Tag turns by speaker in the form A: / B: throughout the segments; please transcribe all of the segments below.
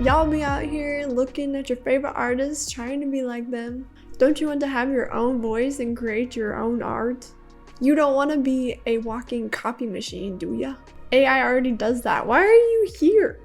A: Y'all be out here looking at your favorite artists, trying to be like them. Don't you want to have your own voice and create your own art? You don't want to be a walking copy machine, do ya? AI already does that. Why are you here?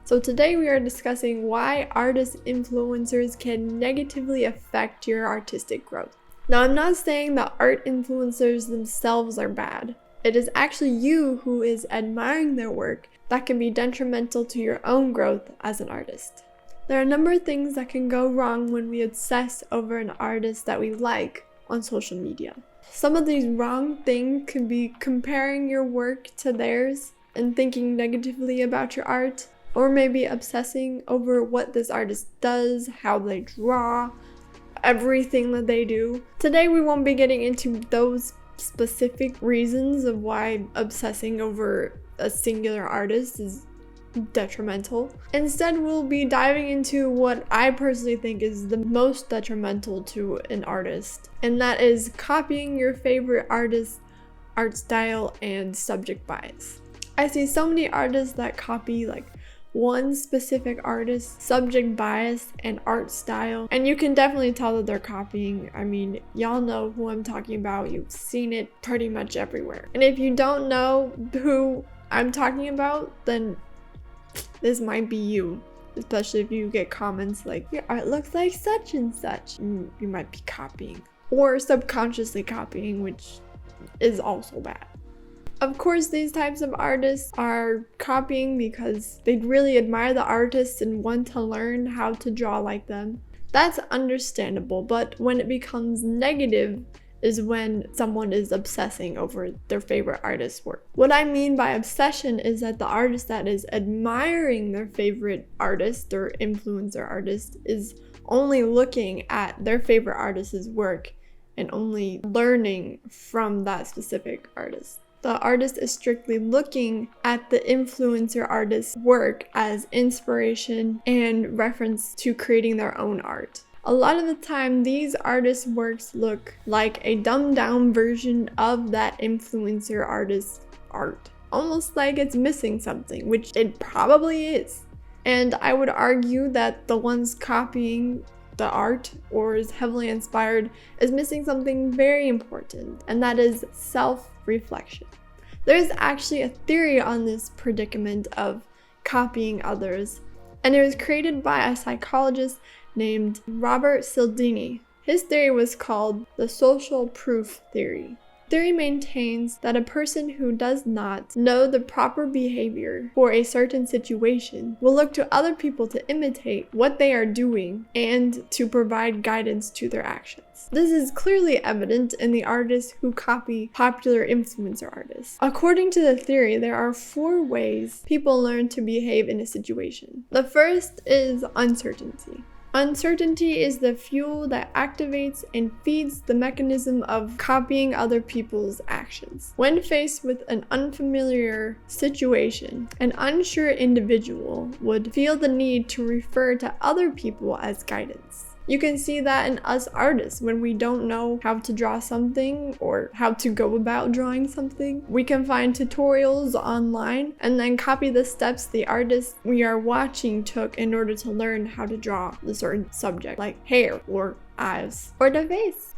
A: So today we are discussing why artist influencers can negatively affect your artistic growth. Now, I'm not saying that art influencers themselves are bad. It is actually you who is admiring their work that can be detrimental to your own growth as an artist. There are a number of things that can go wrong when we obsess over an artist that we like on social media. Some of these wrong things could be comparing your work to theirs and thinking negatively about your art, or maybe obsessing over what this artist does, how they draw, everything that they do. Today we won't be getting into those specific reasons of why obsessing over a singular artist is detrimental. Instead, we'll be diving into what I personally think is the most detrimental to an artist, and that is copying your favorite artist's art style and subject bias. I see so many artists that copy one specific artist's subject bias and art style, and you can definitely tell that they're copying. I mean, y'all know who I'm talking about. You've seen it pretty much everywhere. And if you don't know who I'm talking about, then this might be you, especially if you get comments like, your art looks like such and such. You might be copying or subconsciously copying, which is also bad. Of course, these types of artists are copying because they really admire the artist and want to learn how to draw like them. That's understandable, but when it becomes negative is when someone is obsessing over their favorite artist's work. What I mean by obsession is that the artist that is admiring their favorite artist or influencer artist is only looking at their favorite artist's work and only learning from that specific artist. The artist is strictly looking at the influencer artist's work as inspiration and reference to creating their own art. A lot of the time, these artists' works look like a dumbed down version of that influencer artist's art. Almost like it's missing something, which it probably is. And I would argue that the ones copying the art or is heavily inspired is missing something very important, and that is self-reflection. There's actually a theory on this predicament of copying others, and it was created by a psychologist named Robert Cialdini. His theory was called the social proof theory. Theory maintains that a person who does not know the proper behavior for a certain situation will look to other people to imitate what they are doing and to provide guidance to their actions. This is clearly evident in the artists who copy popular influencer artists. According to the theory, there are 4 ways people learn to behave in a situation. The first is uncertainty. Uncertainty is the fuel that activates and feeds the mechanism of copying other people's actions. When faced with an unfamiliar situation, an unsure individual would feel the need to refer to other people as guidance. You can see that in us artists. When we don't know how to draw something or how to go about drawing something, we can find tutorials online and then copy the steps the artist we are watching took in order to learn how to draw a certain subject, like hair or eyes or the face.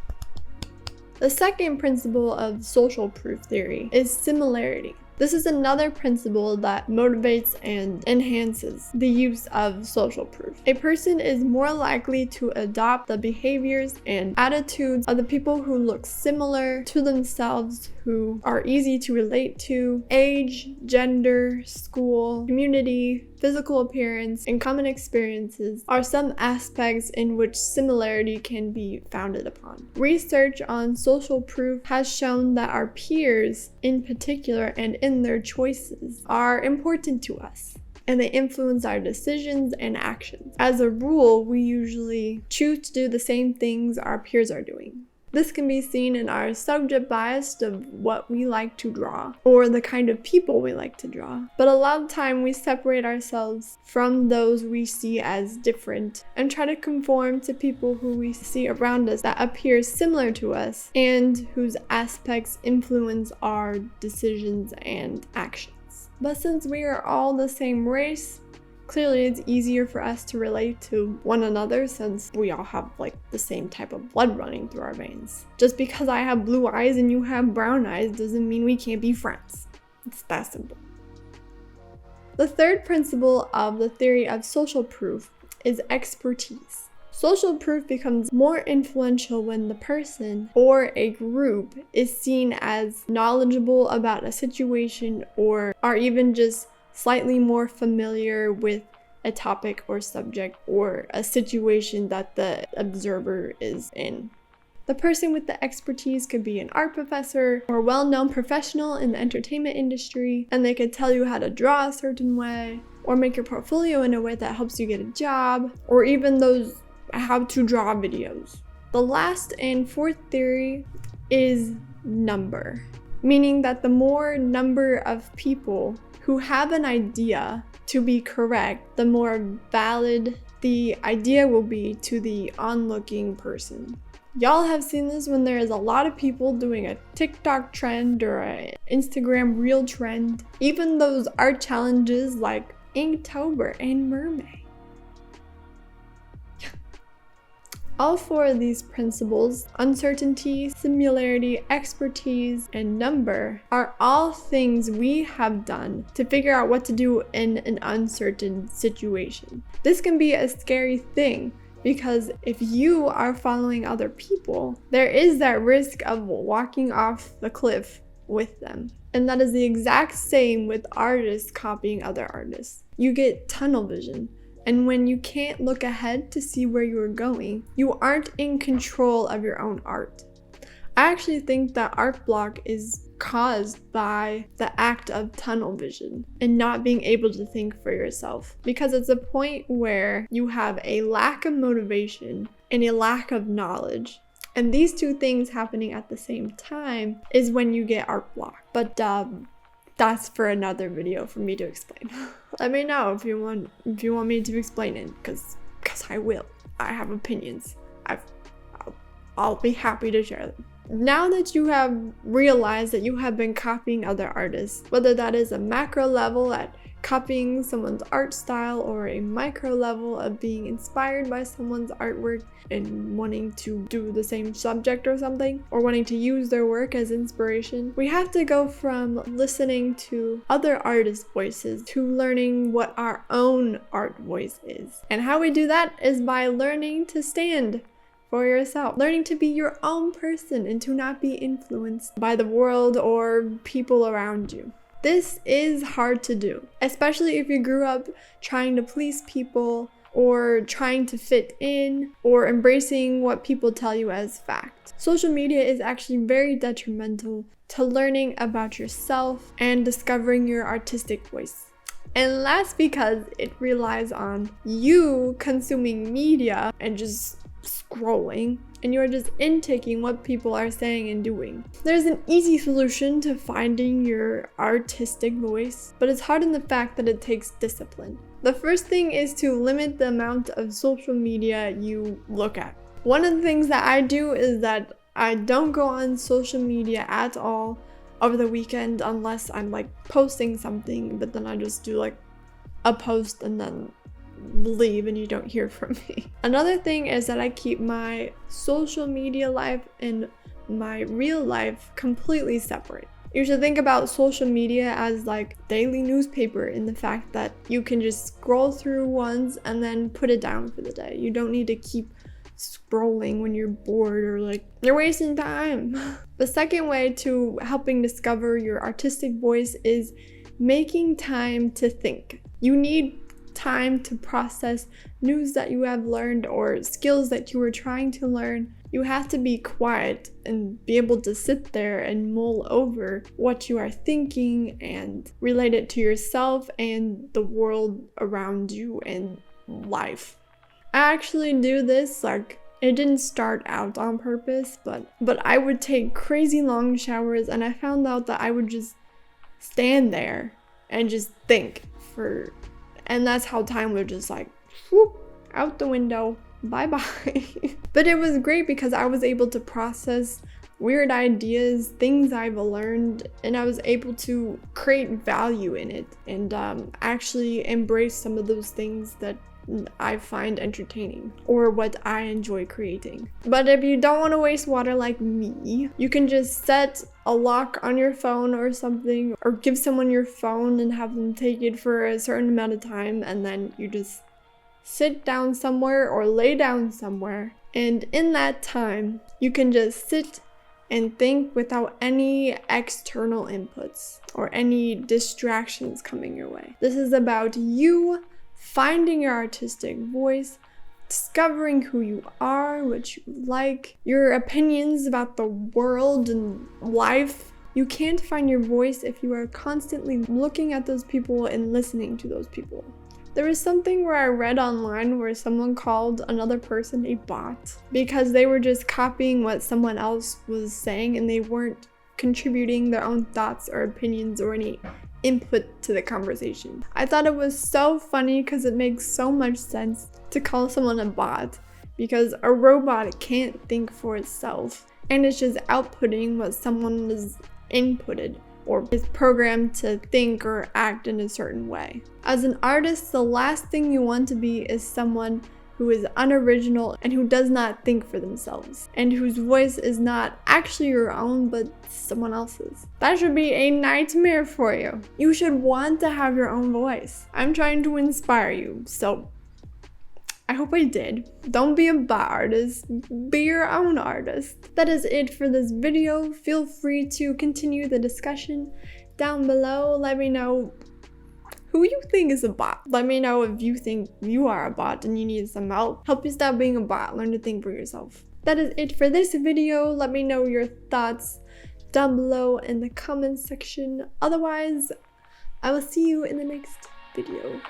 A: The second principle of social proof theory is similarity. This is another principle that motivates and enhances the use of social proof. A person is more likely to adopt the behaviors and attitudes of the people who look similar to themselves, who are easy to relate to. Age, gender, school, community, physical appearance, and common experiences are some aspects in which similarity can be founded upon. Research on social proof has shown that our peers, in particular, and in their choices, are important to us, and they influence our decisions and actions. As a rule, we usually choose to do the same things our peers are doing. This can be seen in our subject bias of what we like to draw or the kind of people we like to draw. But a lot of time we separate ourselves from those we see as different and try to conform to people who we see around us that appear similar to us and whose aspects influence our decisions and actions. But since we are all the same race, Clearly, it's easier for us to relate to one another since we all have like the same type of blood running through our veins. Just because I have blue eyes and you have brown eyes doesn't mean we can't be friends. It's that simple. The third principle of the theory of social proof is expertise. Social proof becomes more influential when the person or a group is seen as knowledgeable about a situation or are even just slightly more familiar with a topic or subject or a situation that the observer is in. The person with the expertise could be an art professor or a well-known professional in the entertainment industry, and they could tell you how to draw a certain way or make your portfolio in a way that helps you get a job, or even those how to draw videos. The last and fourth theory is number, meaning that the more number of people who have an idea to be correct, the more valid the idea will be to the onlooking person. Y'all have seen this when there is a lot of people doing a TikTok trend or an Instagram reel trend, even those art challenges like Inktober and Mermaid. All four of these principles, uncertainty, similarity, expertise, and number, are all things we have done to figure out what to do in an uncertain situation. This can be a scary thing because if you are following other people, there is that risk of walking off the cliff with them. And that is the exact same with artists copying other artists. You get tunnel vision. And when you can't look ahead to see where you are going, you aren't in control of your own art. I actually think that art block is caused by the act of tunnel vision and not being able to think for yourself. Because it's a point where you have a lack of motivation and a lack of knowledge. And these two things happening at the same time is when you get art block. But that's for another video for me to explain. Let me know if you want me to explain it, because I will. I have opinions. I'll be happy to share them. Now that you have realized that you have been copying other artists, whether that is a macro level at copying someone's art style or a micro level of being inspired by someone's artwork and wanting to do the same subject or something, or wanting to use their work as inspiration, we have to go from listening to other artists' voices to learning what our own art voice is. And how we do that is by learning to stand for yourself, learning to be your own person and to not be influenced by the world or people around you. This is hard to do, especially if you grew up trying to please people or trying to fit in or embracing what people tell you as fact. Social media is actually very detrimental to learning about yourself and discovering your artistic voice. And last, because it relies on you consuming media and just scrolling, and you're just intaking what people are saying and doing. There's an easy solution to finding your artistic voice, but it's hard in the fact that it takes discipline. The first thing is to limit the amount of social media you look at. One of the things that I do is that I don't go on social media at all over the weekend unless I'm like posting something, but then I just do like a post and then leave and you don't hear from me. Another thing is that I keep my social media life and my real life completely separate. You should think about social media as like daily newspaper in the fact that you can just scroll through once and then put it down for the day. You don't need to keep scrolling when you're bored or like you're wasting time. The second way to helping discover your artistic voice is making time to think. You need time to process news that you have learned or skills that you are trying to learn. You have to be quiet and be able to sit there and mull over what you are thinking and relate it to yourself and the world around you and life. I actually do this, like, it didn't start out on purpose, but I would take crazy long showers and I found out that I would just stand there and just think and that's how time would just like whoop out the window, bye-bye. But it was great because I was able to process weird ideas, things I've learned, and I was able to create value in it and actually embrace some of those things that I find entertaining or what I enjoy creating. But if you don't want to waste water like me, you can just set a lock on your phone or something, or give someone your phone and have them take it for a certain amount of time, and then you just sit down somewhere or lay down somewhere, and in that time you can just sit and think without any external inputs or any distractions coming your way. This is about you finding your artistic voice, discovering who you are, what you like, your opinions about the world and life. You can't find your voice if you are constantly looking at those people and listening to those people. There was something where I read online where someone called another person a bot because they were just copying what someone else was saying and they weren't contributing their own thoughts or opinions or any input to the conversation. I thought it was so funny because it makes so much sense to call someone a bot, because a robot can't think for itself and it's just outputting what someone has inputted or is programmed to think or act in a certain way. As an artist, the last thing you want to be is someone who is unoriginal and who does not think for themselves and whose voice is not actually your own but someone else's. That should be a nightmare for you. You should want to have your own voice. I'm trying to inspire you, so I hope I did. Don't be a bot artist, be your own artist. That is it for this video. Feel free to continue the discussion down below. Let me know who you think is a bot. Let me know if you think you are a bot and you need some help. Help you stop being a bot. Learn to think for yourself. That is it for this video. Let me know your thoughts down below in the comments section. Otherwise, I will see you in the next video.